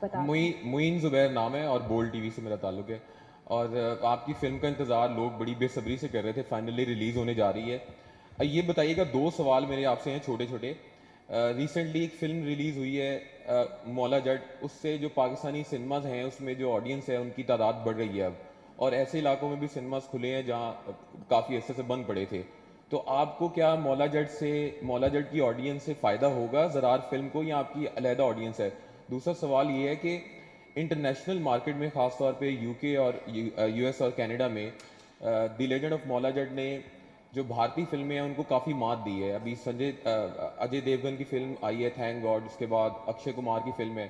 بتا دیں. معین زبیر نام ہے اور بولڈ ٹی وی سے میرا تعلق ہے, اور آپ کی فلم کا انتظار لوگ بڑی بے صبری سے کر رہے تھے, فائنلی ریلیز ہونے جا رہی ہے. یہ بتائیے گا, دو سوال میرے آپ سے ہیں چھوٹے چھوٹے. ریسنٹلی ایک فلم ریلیز ہوئی ہے مولا جٹ, اس سے جو پاکستانی سنیماز ہیں اس میں جو آڈینس ہے ان کی تعداد بڑھ رہی ہے اب, اور ایسے علاقوں میں بھی سنیماز کھلے ہیں جہاں کافی عرصے سے بند پڑے تھے. تو آپ کو کیا مولا جٹ کی آڈینس سے فائدہ ہوگا زرار فلم کو, یا آپ کی علیحدہ آڈینس ہے؟ دوسرا سوال یہ ہے کہ انٹرنیشنل مارکیٹ میں, خاص طور پہ یو کے اور یو ایس اور کینیڈا میں, دی لیجنڈ آف مولا جٹ نے جو بھارتی فلمیں ہیں ان کو کافی مات دی ہے. ابھی اجے دیوگن کی فلم آئی ہے تھینک گاڈ, اس کے بعد اکشے کمار کی فلم ہے,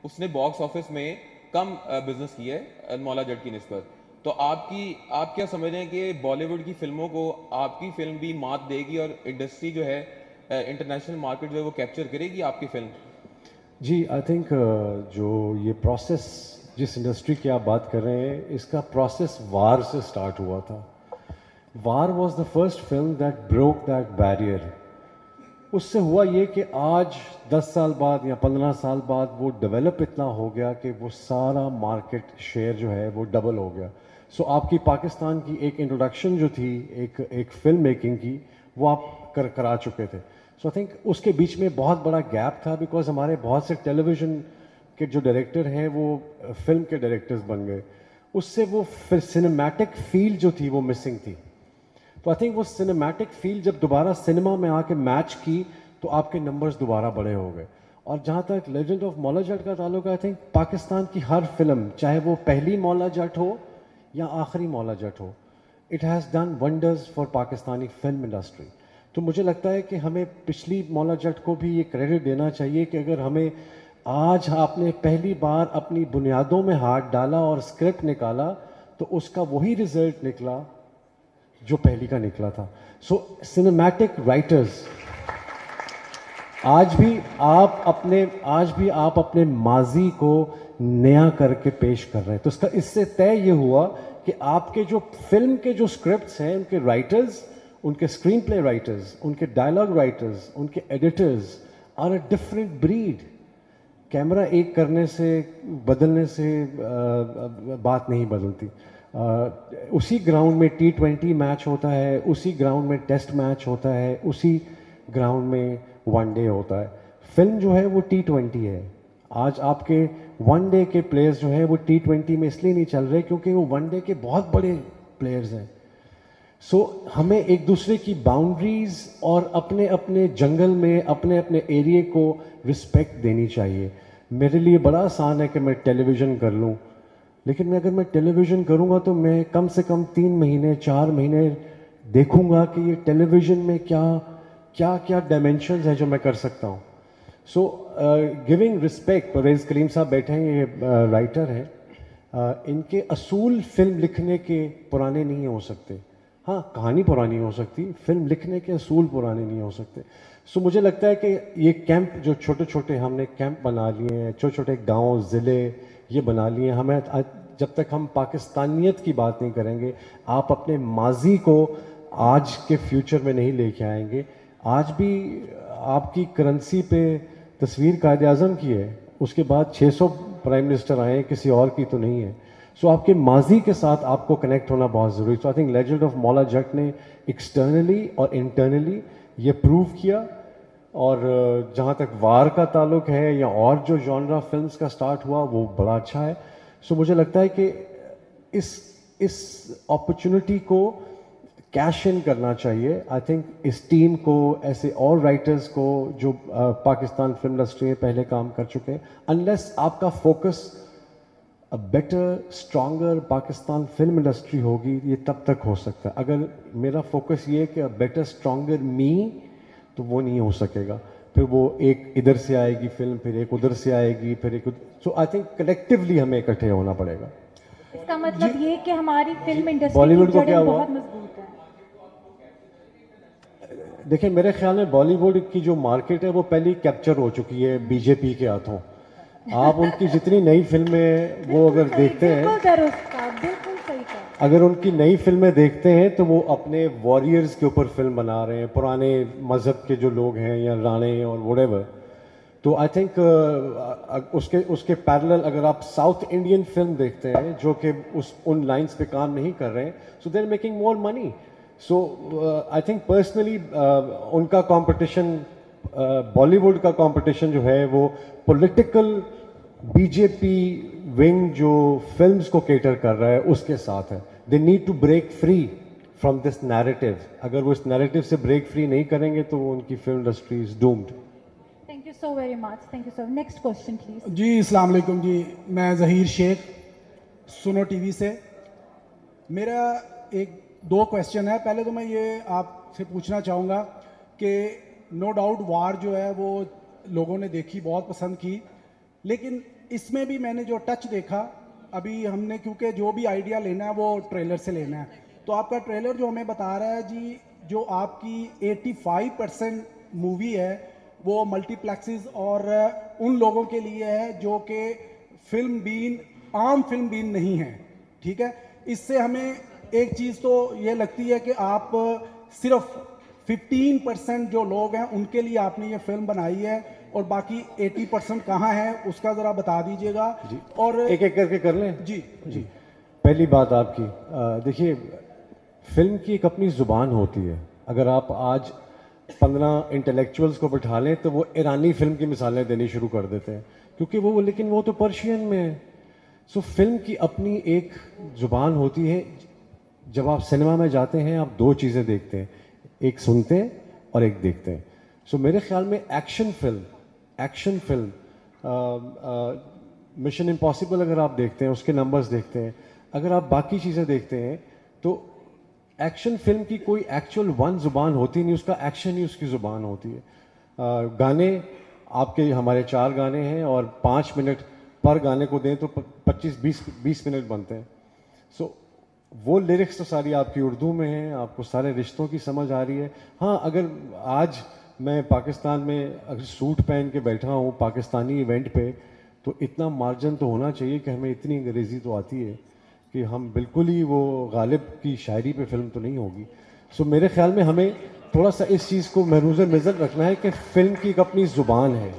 اس نے باکس آفس میں کم بزنس کی ہے مولا جٹ کی نسبت. تو آپ کیا سمجھ رہے ہیں کہ بالی ووڈ کی فلموں کو آپ کی فلم بھی مات دے گی, اور انڈسٹری جو ہے انٹرنیشنل مارکیٹ جو ہے وہ کیپچر کرے گی آپ کی فلم؟ جی آئی تھنک جو یہ پروسیس جس انڈسٹری کی آپ بات کر رہے ہیں, اس کا پروسیس وار سے سٹارٹ ہوا تھا. Waar was the first film that broke that barrier. اس سے ہوا یہ کہ آج 10 سال بعد یا 15 سال بعد وہ ڈیولپ اتنا ہو گیا کہ وہ سارا مارکیٹ شیئر جو ہے وہ ڈبل ہو گیا. سو آپ کی پاکستان کی ایک انٹروڈکشن جو تھی ایک فلم میکنگ کی, وہ آپ کرا چکے تھے. سو آئی تھنک اس کے بیچ میں بہت بڑا گیپ تھا, بیکاز ہمارے بہت سے ٹیلی ویژن کے جو ڈائریکٹر ہیں وہ فلم کے ڈائریکٹرز بن گئے. اس سے وہ پھر سنیمیٹک فیل جو تھی وہ مسنگ تھی. تو آئی تھنک وہ سنیمیٹک فیل جب دوبارہ سنیما میں آ کے میچ کی تو آپ کے نمبرز دوبارہ بڑے ہو گئے. اور جہاں تک لیجنڈ آف مولا جٹ کا تعلق ہے, آئی تھنک پاکستان کی ہر فلم, چاہے وہ پہلی مولا جٹ ہو یا آخری مولا جٹ ہو, it has done wonders for Pakistani film industry. تو مجھے لگتا ہے کہ ہمیں پچھلی مولا جٹ کو بھی یہ کریڈٹ دینا چاہیے کہ اگر ہمیں آج آپ نے پہلی بار اپنی بنیادوں میں ہاتھ ڈالا اور اسکرپٹ نکالا تو اس کا وہی رزلٹ نکلا جو پہلی کا نکلا تھا. سو سنیمیٹک رائٹرز, آج بھی آپ اپنے ماضی کو نیا کر کے پیش کر رہے ہیں. تو اس سے طے یہ ہوا کہ آپ کے جو فلم کے جو اسکرپٹس ہیں, ان کے رائٹرز, ان کے اسکرین پلے رائٹرز, ان کے ڈائلاگ رائٹرز, ان کے editors are a different breed. Camera ایک کرنے سے بدلنے سے بات نہیں بدلتی. اسی گراؤنڈ میں T20 میچ ہوتا ہے, اسی گراؤنڈ میں ٹیسٹ میچ ہوتا ہے, اسی گراؤنڈ میں ون ڈے ہوتا ہے. فلم جو ہے وہ T20 ہے. آج آپ کے ون ڈے کے پلیئرز جو ہیں وہ T20 میں اس لیے نہیں چل رہے کیونکہ وہ ون ڈے کے بہت بڑے پلیئرز ہیں. سو ہمیں ایک دوسرے کی باؤنڈریز اور اپنے اپنے جنگل میں اپنے اپنے ایریے کو رسپیکٹ دینی چاہیے. میرے لیے بڑا آسان ہے کہ میں ٹیلی ویژن کر لوں, لیکن اگر میں ٹیلی ویژن کروں گا تو میں کم سے کم 3 مہینے 4 مہینے دیکھوں گا کہ یہ ٹیلی ویژن میں کیا ڈائمینشنز ہیں جو میں کر سکتا ہوں. سو گیونگ رسپیکٹ, پرویز کریم صاحب بیٹھے ہیں, یہ رائٹر ہیں, ان کے اصول فلم لکھنے کے پرانے نہیں ہو سکتے. ہاں کہانی پرانی ہو سکتی, فلم لکھنے کے اصول پرانے نہیں ہو سکتے. سو مجھے لگتا ہے کہ یہ کیمپ جو چھوٹے چھوٹے ہم نے کیمپ بنا لیے ہیں, چھوٹے چھوٹے گاؤں ضلع یہ بنا لیے ہیں, ہمیں جب تک ہم پاکستانیت کی بات نہیں کریں گے, آپ اپنے ماضی کو آج کے فیوچر میں نہیں لے کے آئیں گے. آج بھی آپ کی کرنسی پہ تصویر قائد اعظم کی ہے, اس کے بعد 600 پرائم منسٹر آئے ہیں, کسی اور کی تو نہیں ہے. سو آپ کے ماضی کے ساتھ آپ کو کنیکٹ ہونا بہت ضروری. سو آئی تھنک لیجنڈ آف مولا جٹ نے ایکسٹرنلی اور انٹرنلی یہ پروو کیا. اور جہاں تک وار کا تعلق ہے یا اور جو جانرا فلمز کا سٹارٹ ہوا وہ بڑا اچھا ہے. سو مجھے لگتا ہے کہ اس اپرچونٹی کو کیش ان کرنا چاہیے. آئی تھنک اس ٹیم کو, ایسے اور رائٹرز کو جو پاکستان فلم انڈسٹری میں پہلے کام کر چکے ہیں, انلیس آپ کا focus better stronger Pakistan film industry ہوگی, یہ تب تک ہو سکتا ہے. اگر میرا فوکس یہ ہے کہ بیٹر اسٹرانگر می, تو وہ نہیں ہو سکے گا. پھر وہ ایک ادھر سے آئے گی فلم, پھر ایک ادھر سے آئے گی, پھر ایک ادھر. سو آئی تھنک کلیکٹیولی ہمیں اکٹھے ہونا پڑے گا. اس کا مطلب یہ کہ ہماری فلم انڈسٹری بالی ووڈ کی کو کیا جڑیں ہوا؟ بہت مضبوط ہیں. دیکھیں میرے خیال میں بالی ووڈ کی جو مارکیٹ ہے وہ پہلے کیپچر ہو چکی ہے بی جے پی کے ہاتھوں. آپ ان کی جتنی نئی فلمیں وہ اگر دیکھتے ہیں, بالکل درست کہا, بالکل صحیح کہا. اگر ان کی نئی فلمیں دیکھتے ہیں تو وہ اپنے واریئرز کے اوپر فلم بنا رہے ہیں, پرانے مذہب کے جو لوگ ہیں یا رانے اور وٹ ایور. تو آئی تھنک اس کے پیرلل اگر آپ ساؤتھ انڈین فلم دیکھتے ہیں جو کہ ان لائنس پہ کام نہیں کر رہے ہیں, so they are making more money. So I think personally ان کا کمپٹیشن, بالی ووڈ کا کمپٹیشن جو ہے وہ political B J P wing جو فلمز کو کیٹر کر رہا ہے اس کے ساتھ ہے. They need to break free from this narrative. اگر وہ اس نیریٹو سے بریک فری نہیں کریں گے تو ان کی film industry is doomed. Thank you so very much. Thank you so much. Next question, please. جی السلام علیکم جی, میں ظہیر شیخ سنو ٹی وی سے. میرا ایک دو کویسچن ہے. پہلے تو میں یہ آپ سے پوچھنا چاہوں گا کہ نو ڈاؤٹ وار جو ہے وہ لوگوں نے دیکھی, بہت پسند کی, لیکن اس میں بھی میں نے جو ٹچ دیکھا, ابھی ہم نے کیونکہ جو بھی آئیڈیا لینا ہے وہ ٹریلر سے لینا ہے, تو آپ کا ٹریلر جو ہمیں بتا رہا ہے جی جو آپ کی 85% مووی ہے وہ ملٹی پلیکسز اور ان لوگوں کے لیے ہے جو کہ فلم بین عام فلم بین نہیں ہیں, ٹھیک ہے. اس سے ہمیں ایک چیز تو یہ لگتی ہے کہ آپ صرف 15% جو لوگ ہیں ان کے لیے آپ نے یہ فلم بنائی ہے, اور باقی 80% کہاں ہے اس کا ذرا بتا دیجیے گا. اور ایک ایک کر کے کر لیں. جی جی پہلی بات آپ کی, دیکھیے فلم کی ایک اپنی زبان ہوتی ہے. اگر آپ آج 15 انٹلیکچوئلس کو بٹھا لیں تو وہ ایرانی فلم کی مثالیں دینی شروع کر دیتے ہیں کیونکہ وہ, لیکن وہ تو پرشین میں ہے. سو فلم کی اپنی ایک زبان ہوتی ہے. جب آپ سنیما میں جاتے ہیں آپ دو چیزیں دیکھتے ہیں, ایک سنتے ہیں اور ایک دیکھتے ہیں. سو میرے خیال میں ایکشن فلم مشن امپاسبل اگر آپ دیکھتے ہیں اس کے نمبرز دیکھتے ہیں, اگر آپ باقی چیزیں دیکھتے ہیں تو ایکشن فلم کی کوئی ایکچوئل ون زبان ہوتی نہیں, اس کا ایکشن ہی اس کی زبان ہوتی ہے. گانے آپ کے ہمارے 4 گانے ہیں اور 5 منٹ پر گانے کو دیں تو 25-20 منٹ بنتے ہیں. سو وہ لیرکس تو ساری آپ کی اردو میں ہیں, آپ کو سارے رشتوں کی سمجھ آ رہی ہے. ہاں اگر آج میں پاکستان میں اگر سوٹ پہن کے بیٹھا ہوں پاکستانی ایونٹ پہ تو اتنا مارجن تو ہونا چاہیے کہ ہمیں اتنی انگریزی تو آتی ہے کہ ہم بالکل ہی وہ غالب کی شاعری پہ فلم تو نہیں ہوگی. سو میرے خیال میں ہمیں تھوڑا سا اس چیز کو محروز نظر رکھنا ہے کہ فلم کی ایک اپنی زبان ہے,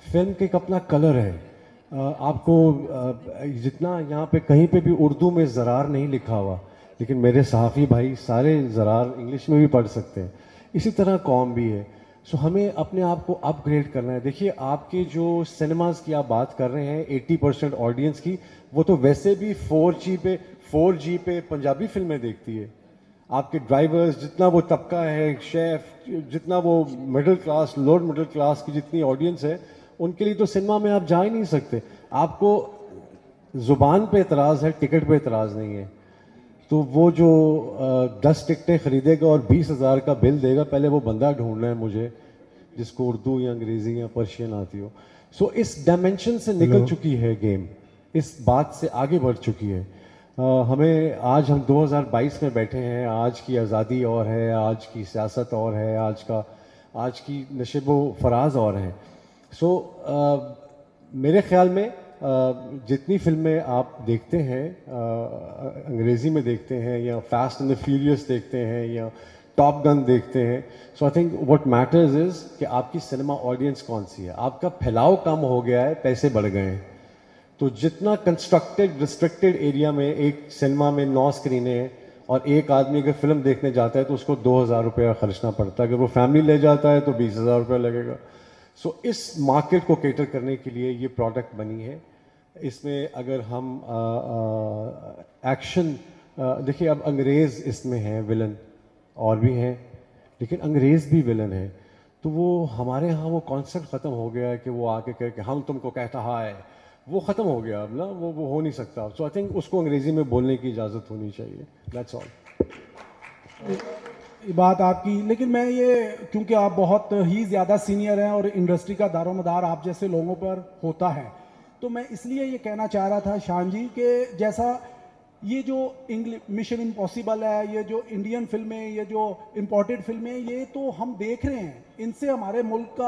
فلم کا ایک اپنا کلر ہے. آپ کو جتنا یہاں پہ کہیں پہ بھی اردو میں زرار نہیں لکھا ہوا, لیکن میرے صحافی بھائی سارے زرار انگلش میں بھی پڑھ سکتے ہیں, اسی طرح قوم بھی ہے. سو ہمیں اپنے آپ کو اپ گریڈ کرنا ہے. دیکھیے آپ کے جو سنیماز کی آپ بات کر رہے ہیں 80% آڈینس کی, وہ تو ویسے بھی 4G پہ پنجابی فلمیں دیکھتی ہے. آپ کے ڈرائیورز جتنا وہ طبقہ ہے, شیف جتنا وہ middle class lower middle class کی جتنی آڈینس ہے, ان کے لیے تو سنیما میں آپ جا ہی نہیں سکتے. آپ کو زبان پہ اعتراض ہے, ٹکٹ پہ اعتراض نہیں ہے. تو وہ جو 10 ٹکٹیں خریدے گا اور 20,000 کا بل دے گا, پہلے وہ بندہ ڈھونڈنا ہے مجھے جس کو اردو یا انگریزی یا پرشین آتی ہو. سو اس ڈائمینشن سے نکل چکی ہے گیم, اس بات سے آگے بڑھ چکی ہے. ہمیں آج ہم 2022 میں بیٹھے ہیں, آج کی آزادی اور ہے, آج کی سیاست اور ہے, آج کی نشیب و فراز اور ہیں. سو میرے خیال میں جتنی فلمیں آپ دیکھتے ہیں انگریزی میں دیکھتے ہیں یا فاسٹ اینڈ فیوریس دیکھتے ہیں یا ٹاپ گن دیکھتے ہیں, سو آئی تھنک واٹ میٹرز از کہ آپ کی سنیما آڈینس کون سی ہے. آپ کا پھیلاؤ کم ہو گیا ہے, پیسے بڑھ گئے ہیں. تو جتنا کنسٹرکٹیڈ ریسٹرکٹیڈ ایریا میں ایک سنیما میں 9 اسکرینیں ہیں اور ایک آدمی اگر فلم دیکھنے جاتا ہے تو اس کو 2,000 روپیہ خرچنا پڑتا ہے, اگر وہ فیملی لے جاتا ہے تو 20,000 روپیہ لگے گا. سو اس مارکیٹ کو کیٹر کرنے کے لیے یہ پروڈکٹ بنی ہے. اس میں اگر ہم ایکشن دیکھیے, اب انگریز اس میں ہیں ولن, اور بھی ہیں, لیکن انگریز بھی ولن ہے. تو وہ ہمارے ہاں وہ کانسیپٹ ختم ہو گیا ہے کہ وہ آ کے کہے کہ ہم تم کو کہتا ہے, وہ ختم ہو گیا اب نا, وہ ہو نہیں سکتا. سو آئی تھنک اس کو انگریزی میں بولنے کی اجازت ہونی چاہیے. That's all. بات آپ کی, لیکن میں یہ کیونکہ آپ بہت ہی زیادہ سینئر ہیں اور انڈسٹری کا دار و مدار آپ جیسے لوگوں پر ہوتا ہے, تو میں اس لیے یہ کہنا چاہ رہا تھا شان جی کہ جیسا یہ جو مشن امپاسبل ہے, یہ جو انڈین فلمیں, یہ جو امپورٹڈ فلمیں, یہ تو ہم دیکھ رہے ہیں, ان سے ہمارے ملک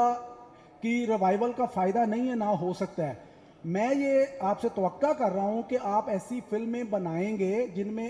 کی ریوائول کا فائدہ نہیں ہے, نہ ہو سکتا ہے. میں یہ آپ سے توقع کر رہا ہوں کہ آپ ایسی فلمیں بنائیں گے جن میں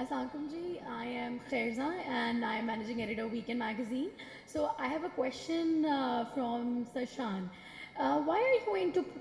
Assalamualaikum ji, I am Khairza and I am managing editor of Weekend magazine. So I have a question from Sashan. Why are you into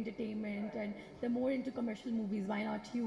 entertainment and they're more into commercial movies. Why not you?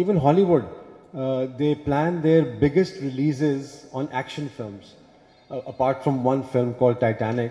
even Hollywood, they plan their biggest releases on action films. Apart from one film called Titanic,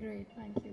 Great, thank you.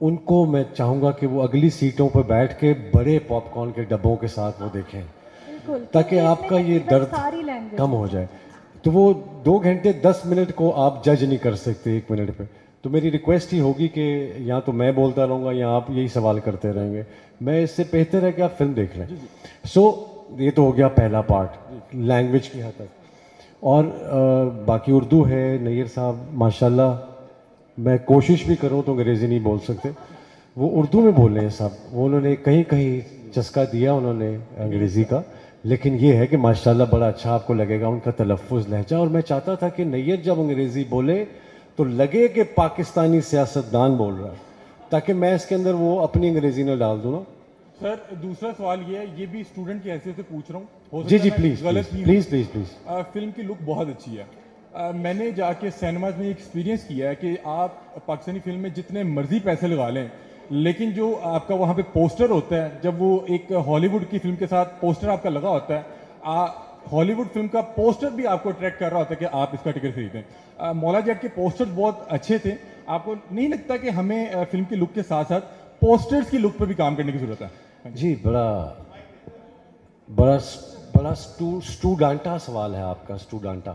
ان کو میں چاہوں گا کہ وہ اگلی سیٹوں پر بیٹھ کے بڑے پاپ کارن کے ڈبوں کے ساتھ وہ دیکھیں بالکل تاکہ آپ کا یہ درد ساری لینگویج کم ہو جائے. تو وہ 2 گھنٹے 10 منٹ کو آپ جج نہیں کر سکتے 1 منٹ پہ. تو میری ریکویسٹ ہی ہوگی کہ یا تو میں بولتا رہوں گا یا آپ یہی سوال کرتے رہیں گے. میں اس سے بہتر ہے کہ آپ فلم دیکھ لیں. سو یہ تو ہو گیا پہلا پارٹ لینگویج کی حد تک. اور باقی اردو ہے. نیر صاحب ماشاءاللہ میں کوشش بھی کروں تو انگریزی نہیں بول سکتے, وہ اردو میں بول رہے ہیں صاحب. وہ انہوں نے کہیں کہیں چسکا دیا انہوں نے انگریزی کا, لیکن یہ ہے کہ ماشاءاللہ بڑا اچھا آپ کو لگے گا ان کا تلفظ لہجہ. اور میں چاہتا تھا کہ نیر جب انگریزی بولے تو لگے کہ پاکستانی سیاستدان بول رہا ہے, تاکہ میں اس کے اندر وہ اپنی انگریزی نہ ڈال دوں نا. سر دوسرا سوال یہ ہے, یہ بھی اسٹوڈنٹ کی حیثیت سے پوچھ رہا ہوں, ہو جی سکتا جی ہے میں پلیز غلط نہیں پلیز پلیز پلیز. فلم کی لک بہت اچھی ہے. میں نے جا کے سینماز میں ایکسپیرینس کیا ہے کہ آپ پاکستانی فلم میں جتنے مرضی پیسے لگا لیں, لیکن جو آپ کا وہاں پہ پوسٹر ہوتا ہے, جب وہ ایک ہالی ووڈ کی فلم کے ساتھ پوسٹر آپ کا لگا ہوتا ہے, ہالی ووڈ فلم کا پوسٹر بھی آپ کو اٹریکٹ کر رہا ہوتا ہے کہ آپ اس کا ٹکٹ خریدیں. مولا جٹ کے پوسٹر بہت اچھے تھے. آپ کو نہیں لگتا کہ ہمیں فلم کی لک کے ساتھ ساتھ پوسٹرز کی لک پہ بھی کام کرنے کی ضرورت ہے؟ جی بڑا بڑا بڑا اسٹوڈانٹا سوال ہے آپ کا. اسٹوڈانٹا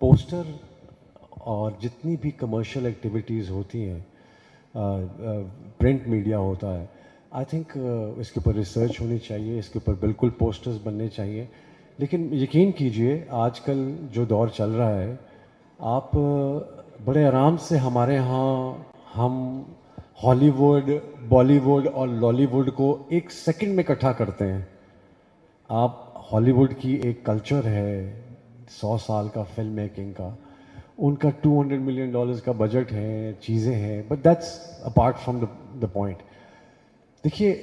پوسٹر اور جتنی بھی کمرشل ایکٹیویٹیز ہوتی ہیں, پرنٹ میڈیا ہوتا ہے, آئی تھنک اس کے اوپر ریسرچ ہونی چاہیے, اس کے اوپر بالکل پوسٹرز بننے چاہیے. لیکن یقین کیجئے آج کل جو دور چل رہا ہے, آپ بڑے آرام سے ہمارے ہاں ہم ہالی ووڈ, بالی ووڈ اور لالی ووڈ کو 1 سیکنڈ میں اکٹھا کرتے ہیں. آپ ہالی ووڈ کی ایک کلچر ہے 100 سال کا فلم میکنگ کا, ان کا $200 ملین کا بجٹ ہے, چیزیں ہیں, but that's apart from the point. دیکھیے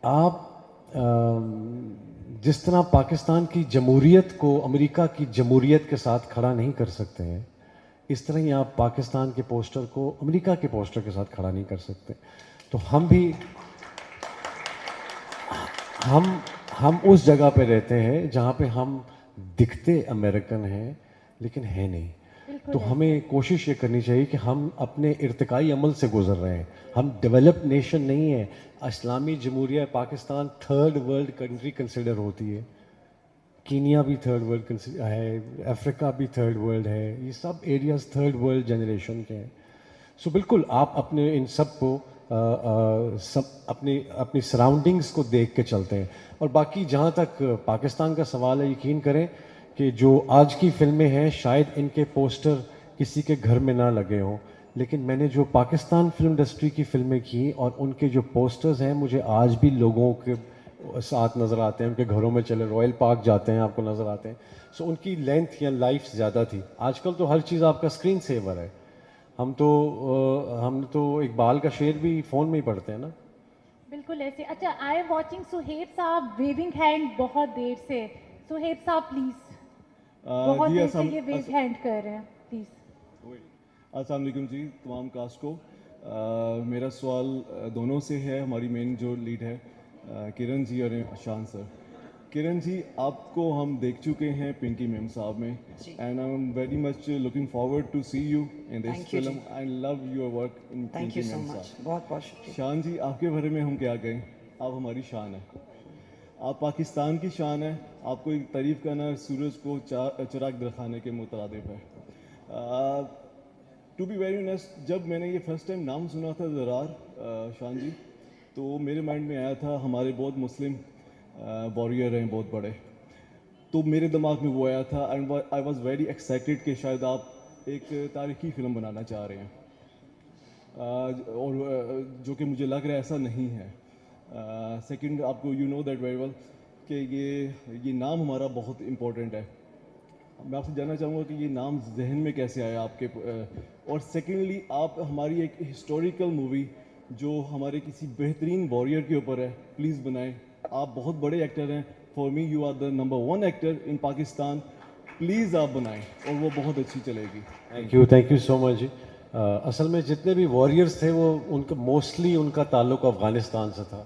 آپ جس طرح پاکستان کی جمہوریت کو امریکہ کی جمہوریت کے ساتھ کھڑا نہیں کر سکتے ہیں, اس طرح ہی آپ پاکستان کے پوسٹر کو امریکہ کے پوسٹر کے ساتھ کھڑا نہیں کر سکتے. تو ہم بھی ہم اس جگہ پہ رہتے ہیں جہاں پہ ہم دکھتے امریکن ہیں لیکن ہے نہیں. تو ہمیں کوشش یہ کرنی چاہیے کہ ہم اپنے ارتقائی عمل سے گزر رہے ہیں. ہم ڈیولپ نیشن نہیں ہے. اسلامی جمہوریہ Pakistan 3rd world country consider ہوتی ہے. کینیا بھی 3rd ورلڈ ہے, افریقہ بھی 3rd ورلڈ ہے, یہ سب ایریاز 3rd ورلڈ جنریشن کے ہیں. سو بالکل آپ اپنے ان سب کو سب اپنی سراؤنڈنگس کو دیکھ کے چلتے ہیں. اور باقی جہاں تک پاکستان کا سوال ہے, یقین کریں کہ جو آج کی فلمیں ہیں شاید ان کے پوسٹر کسی کے گھر میں نہ لگے ہوں, لیکن میں نے جو پاکستان فلم انڈسٹری کی فلمیں کی اور ان کے جو پوسٹرز ہیں مجھے آج بھی لوگوں کے ساتھ نظر آتے ہیں. ان کے گھروں میں چلے رائل پارک جاتے ہیں آپ کو نظر آتے ہیں. سو ان کی لینتھ یا لائف زیادہ تھی. آج کل تو ہر چیز آپ کا اسکرین سیور ہے. ہم تو اقبال کا شعر بھی فون میں ہی پڑھتے ہیں نا. بالکل ایسے. اچھا, آئی ایم واچنگ سہیب صاحب ویونگ ہینڈ بہت دیر سے. سہیب صاحب پلیز, بہت دیر سے یہ ویو ہینڈ کر رہے ہیں, پلیز. السلام علیکم جی تمام کاسٹ کو. میرا سوال دونوں سے ہے. ہماری مین جو لیڈ ہے کرن جی اور شان سر. کرن جی آپ کو ہم دیکھ چکے ہیں پنکی میم صاحب میں, and I am very much looking forward to see you in this film. I love your work in Pinky Memsaab. بہت بہت شکریہ. شان جی آپ کے بارے میں ہم کیا کہیں, آپ ہماری شان ہیں, آپ پاکستان کی شان ہیں. آپ کو ایک تعریف کرنا سورج کو چراغ دکھانے کے مترادف ہے. ٹو بی ویری آنیسٹ, جب میں نے یہ فرسٹ ٹائم نام سنا تھا زرار شان جی, تو میرے مائنڈ میں آیا تھا ہمارے بہت مسلم واریر ہیں بہت بڑے, تو میرے دماغ میں وہ آیا تھا. And I was very excited کہ شاید آپ ایک تاریخی فلم بنانا چاہ رہے ہیں, اور جو کہ مجھے لگ رہا ہے ایسا نہیں ہے. سیکنڈ, آپ کو you know that very well کہ یہ نام ہمارا بہت امپورٹنٹ ہے. میں آپ سے جاننا چاہوں گا کہ یہ نام ذہن میں کیسے آیا آپ کے, اور سیکنڈلی آپ ہماری ایک ہسٹوریکل مووی جو ہمارے کسی بہترین واریر کے اوپر ہے پلیز بنائیں. آپ بہت بڑے ایکٹر ہیں, for me you are the number 1 actor in Pakistan. Please آپ بنائیں اور وہ بہت اچھی چلے گی. Thank you so much. اصل میں جتنے بھی واریئرس تھے وہ ان کا موسٹلی ان کا تعلق افغانستان سے تھا.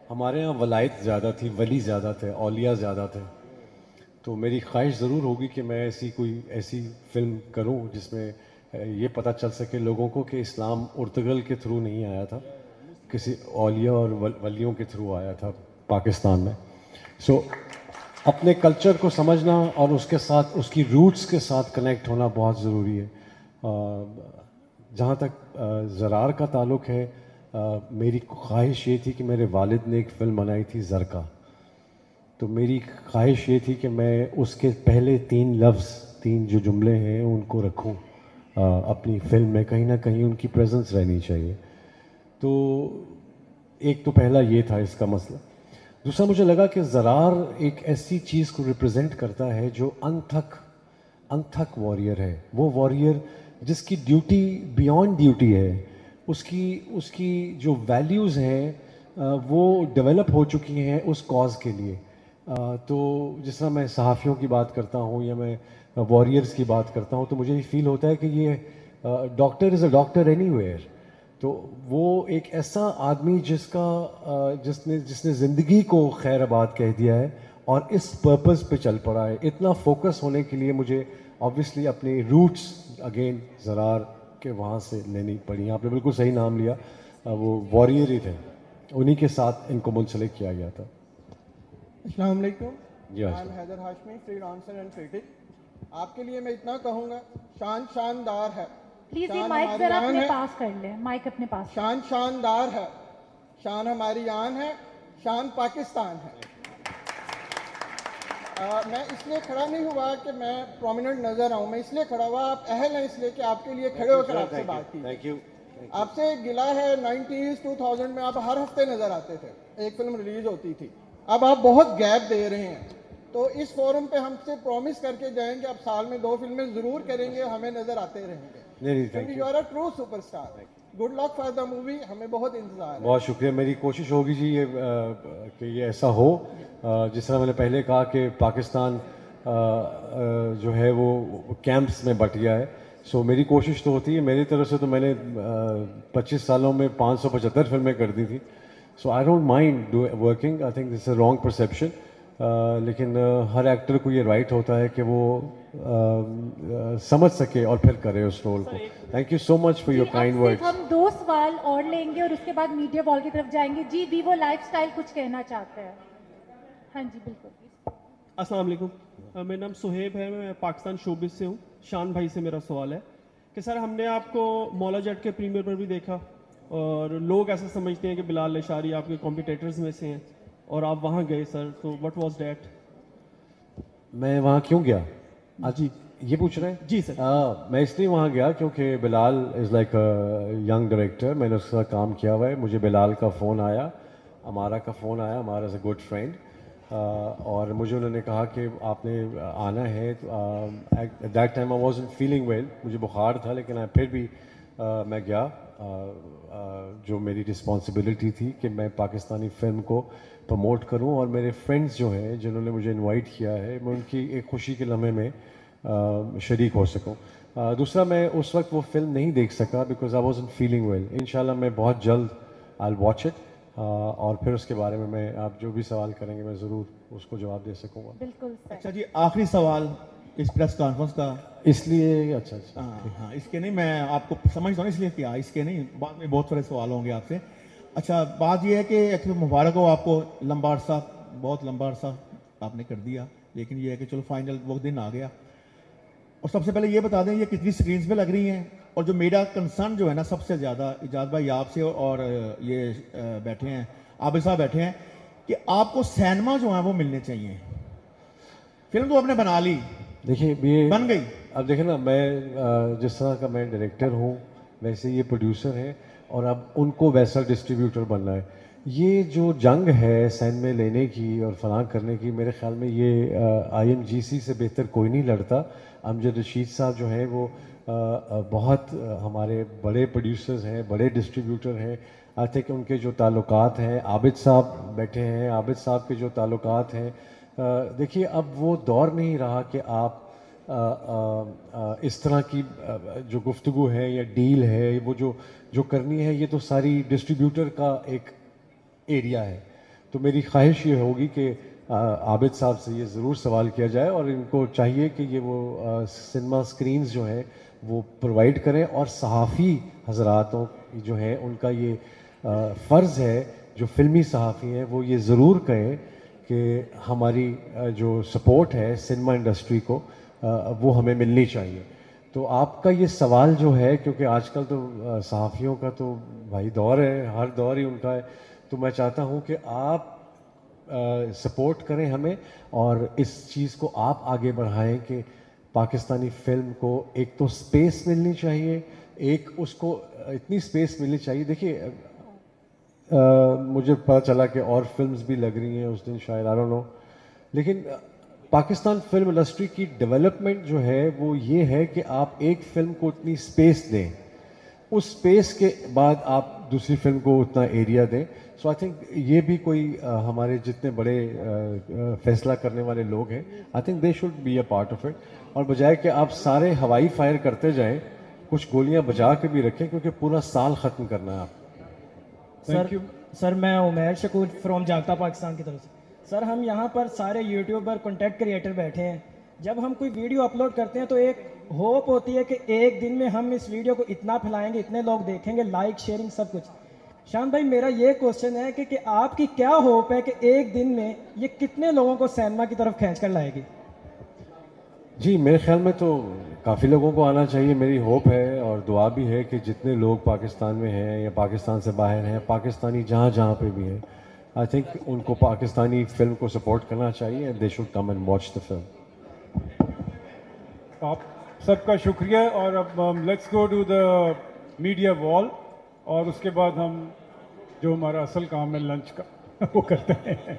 ہمارے یہاں ولایت زیادہ تھی, ولی زیادہ تھے, اولیاء زیادہ تھے. تو میری خواہش ضرور ہوگی کہ میں ایسی فلم کروں جس میں یہ پتہ چل سکے لوگوں کو کہ اسلام ارتگل کے تھرو نہیں آیا تھا, کسی اولیاء اور ولیوں کے تھرو آیا تھا پاکستان میں. سو اپنے کلچر کو سمجھنا اور اس کے ساتھ اس کی روٹس کے ساتھ کنیکٹ ہونا بہت ضروری ہے. جہاں تک زرار کا تعلق ہے, میری خواہش یہ تھی کہ میرے والد نے ایک فلم بنائی تھی زرکا, تو میری خواہش یہ تھی کہ میں اس کے پہلے 3 لفظ 3 جو جملے ہیں ان کو رکھوں اپنی فلم میں, کہیں نہ کہیں ان کی پریزنس رہنی چاہیے. تو ایک تو پہلا یہ تھا اس کا مسئلہ. دوسرا مجھے لگا کہ زرار ایک ایسی چیز کو ریپرزینٹ کرتا ہے جو انتھک واریر ہے, وہ واریر جس کی ڈیوٹی بیانڈ ڈیوٹی ہے, اس کی جو ویلیوز ہیں وہ ڈیولپ ہو چکی ہیں اس کاز کے لیے. تو جس طرح میں صحافیوں کی بات کرتا ہوں یا میں واریئرز کی بات کرتا ہوں, تو مجھے یہ فیل ہوتا ہے کہ یہ doctor is a doctor any where. تو وہ ایک ایسا آدمی جس نے زندگی کو خیر آباد کہہ دیا ہے اور اس پرپز پہ چل پڑا ہے. اتنا فوکس ہونے کے لیے مجھے آبویسلی اپنے روٹس اگین زرار کے وہاں سے لینی پڑی. آپ نے بالکل صحیح نام لیا, وہ واریئر ہی تھے, انہی کے ساتھ ان کو منسلک کیا گیا تھا. السلام علیکم. جی I'm Haider Hashmi, freelancer and critic. آپ کے لیے میں اتنا کہوں گا, شان شاندار ہے. پلیز یہ مائک ذرا اپنے پاس کر لیں, مائک اپنے پاس. شان شاندار ہے, شان ہماری آن ہے, شان پاکستان ہے. میں اس لیے کھڑا نہیں ہوا کہ میں پرومیننٹ نظر آؤں, میں اس لیے کھڑا ہوا آپ اہل ہیں اس لیے کہ آپ کے لیے کھڑے ہو کر آپ سے بات کی. Thank you. آپ سے گلا ہے 90s 2000 میں آپ ہر ہفتے نظر آتے تھے, ایک فلم ریلیز ہوتی تھی. اب آپ بہت گیپ دے رہے ہیں, تو اس فورم پہ ہم سے پرومس کر کے جائیں کہ آپ سال میں 2 فلمیں ضرور کریں گے, ہمیں نظر آتے رہیں گے. You are a true superstar. Good luck for the movie, ہمیں بہت انتظار ہے. بہت شکریہ. میری کوشش ہوگی جی یہ کہ یہ ایسا ہو. جس طرح میں نے پہلے کہا کہ پاکستان جو ہے وہ کیمپس میں بٹ گیا ہے, سو میری کوشش تو ہوتی ہے میری طرف سے. تو میں نے 25 سالوں میں 575 فلمیں کر دی تھی. So I don't mind working. I think this a wrong perception. لیکن ہر ایکٹر کو یہ رائٹ ہوتا ہے کہ وہ سمجھ سکے اور پھر کرے اس رول کو. Thank you so much for your kind words. ہم 2 سوال اور لیں گے اور اس کے بعد میڈیا وال کی طرف جائیں گے. جی ویوو لائف سٹائل کچھ کہنا چاہتے ہیں. ہاں جی بالکل. السلام علیکم. میرا نام سہیب ہے, میں پاکستان شوبز سے ہوں. شان بھائی سے میرا سوال ہے کہ سر ہم نے آپ کو مولا جٹ کے پریمیئر پر بھی دیکھا, اور لوگ ایسا سمجھتے ہیں کہ بلال لشاری آپ کے کمپیٹیٹرز میں سے ہیں, اور آپ وہاں گئے سر, تو وٹ واز دیٹ؟ میں وہاں کیوں گیا جی یہ پوچھ رہے ہیں؟ جی سر. میں اس لیے وہاں گیا کیونکہ بلال از لائک ینگ ڈائریکٹر, میں نے اس کے ساتھ کام کیا ہوا ہے. مجھے بلال کا فون آیا, ہمارا کا فون آیا, ہمارا از اے گڈ فرینڈ, اور مجھے انہوں نے کہا کہ آپ نے آنا ہے. At that time I wasn't feeling well, مجھے بخار تھا, لیکن پھر بھی میں گیا. جو میری رسپانسبلٹی تھی کہ میں پاکستانی فلم کو پروموٹ کروں, اور میرے فرینڈس جو ہیں جنہوں نے مجھے انوائٹ کیا ہے, میں ان کی ایک خوشی کے لمحے میں شریک ہو سکوں. دوسرا میں اس وقت وہ فلم نہیں دیکھ سکا because I wasn't feeling well. انشاءاللہ میں بہت جلد آئی ول واچ اٹ, اور پھر اس کے بارے میں آپ جو بھی سوال کریں گے میں ضرور اس کو جواب دے سکوں گا. بالکل. اچھا جی, آخری سوال اس پریس کانفرنس کا. اس لیے اچھا ہاں اس کے نہیں, میں آپ کو سمجھتا ہوں اس لیے کیا, اس کے نہیں, بعد میں بہت سارے سوال ہوں گے آپ سے. اچھا بات یہ ہے کہ ایکچولی مبارک ہو آپ کو, لمبا عرصہ, بہت لمبا عرصہ آپ نے کر دیا, لیکن یہ ہے کہ چلو فائنل وہ دن آ گیا. اور سب سے پہلے یہ بتا دیں یہ کتنی سکرینز پہ لگ رہی ہیں, اور جو میرا کنسرن جو ہے نا سب سے زیادہ, اجاز بھائی آپ سے اور یہ بیٹھے ہیں عابد صاحب بیٹھے ہیں, کہ آپ کو سینما جو ہیں وہ ملنے چاہیے. فلم تو آپ نے بنا لی, دیکھیے یہ بن گئی. اب دیکھیں نا, میں جس طرح کا میں ڈائریکٹر ہوں ویسے یہ پروڈیوسر ہیں, اور اب ان کو ویسا ڈسٹریبیوٹر بننا ہے. یہ جو جنگ ہے سینمے لینے کی اور فلاں کرنے کی, میرے خیال میں یہ IMGC سے بہتر کوئی نہیں لڑتا. امجد رشید صاحب جو ہیں وہ بہت ہمارے بڑے پروڈیوسرز ہیں, بڑے ڈسٹریبیوٹر ہیں. آئی تھنک ان کے جو تعلقات ہیں, عابد صاحب بیٹھے ہیں, عابد صاحب کے جو تعلقات ہیں, دیکھیے اب وہ دور نہیں رہا کہ آپ اس طرح کی جو گفتگو ہے یا ڈیل ہے وہ جو کرنی ہے, یہ تو ساری ڈسٹریبیوٹر کا ایک ایریا ہے. تو میری خواہش یہ ہوگی کہ عابد صاحب سے یہ ضرور سوال کیا جائے, اور ان کو چاہیے کہ یہ وہ سنیما اسکرینز جو ہیں وہ پرووائڈ کریں, اور صحافی حضراتوں جو ہیں ان کا یہ فرض ہے جو فلمی صحافی ہیں وہ یہ ضرور کہیں کہ ہماری جو سپورٹ ہے سنیما انڈسٹری کو وہ ہمیں ملنی چاہیے. تو آپ کا یہ سوال جو ہے, کیونکہ آج کل تو صحافیوں کا تو بھائی دور ہے, ہر دور ہی ان کا ہے, تو میں چاہتا ہوں کہ آپ سپورٹ کریں ہمیں اور اس چیز کو آپ آگے بڑھائیں کہ پاکستانی فلم کو ایک تو سپیس ملنی چاہیے, ایک اس کو اتنی سپیس ملنی چاہیے. دیکھیے مجھے پتہ چلا کہ اور فلمز بھی لگ رہی ہیں اس دن شاید, آئی ڈونٹ نو, لیکن پاکستان فلم انڈسٹری کی ڈیولپمنٹ جو ہے وہ یہ ہے کہ آپ ایک فلم کو اتنی سپیس دیں, اس سپیس کے بعد آپ دوسری فلم کو اتنا ایریا دیں. سو آئی تھنک یہ بھی کوئی ہمارے جتنے بڑے فیصلہ کرنے والے لوگ ہیں, I think they should be a part of it, اور بجائے کہ آپ سارے ہوائی فائر کرتے جائیں کچھ گولیاں بجا کے بھی رکھیں کیونکہ پورا سال ختم کرنا ہے آپ. سر میں عمیر شکور فرام جاگتا پاکستان کی طرف سے. سر ہم یہاں پر سارے یوٹیوبر کنٹینٹ کریٹر بیٹھے ہیں, جب ہم کوئی ویڈیو اپلوڈ کرتے ہیں تو ایک ہوپ ہوتی ہے کہ ایک دن میں ہم اس ویڈیو کو اتنا پھیلائیں گے, اتنے لوگ دیکھیں گے, لائک شیئرنگ سب کچھ. شان بھائی میرا یہ کوشچن ہے کہ آپ کی کیا ہوپ ہے کہ ایک دن میں یہ کتنے لوگوں کو سینما کی طرف کھینچ کر لائے گی؟ جی میرے خیال میں تو کافی لوگوں کو آنا چاہیے. میری ہوپ ہے اور دعا بھی ہے کہ جتنے لوگ پاکستان میں ہیں یا پاکستان سے باہر ہیں, پاکستانی جہاں جہاں پہ بھی ہیں, آئی تھنک ان کو پاکستانی فلم کو سپورٹ کرنا چاہیے and they should come and watch the film. آپ سب کا شکریہ, اور اب let's go to the media wall, اور اس کے بعد ہم جو ہمارا اصل کام ہے لنچ کا وہ کرتے ہیں.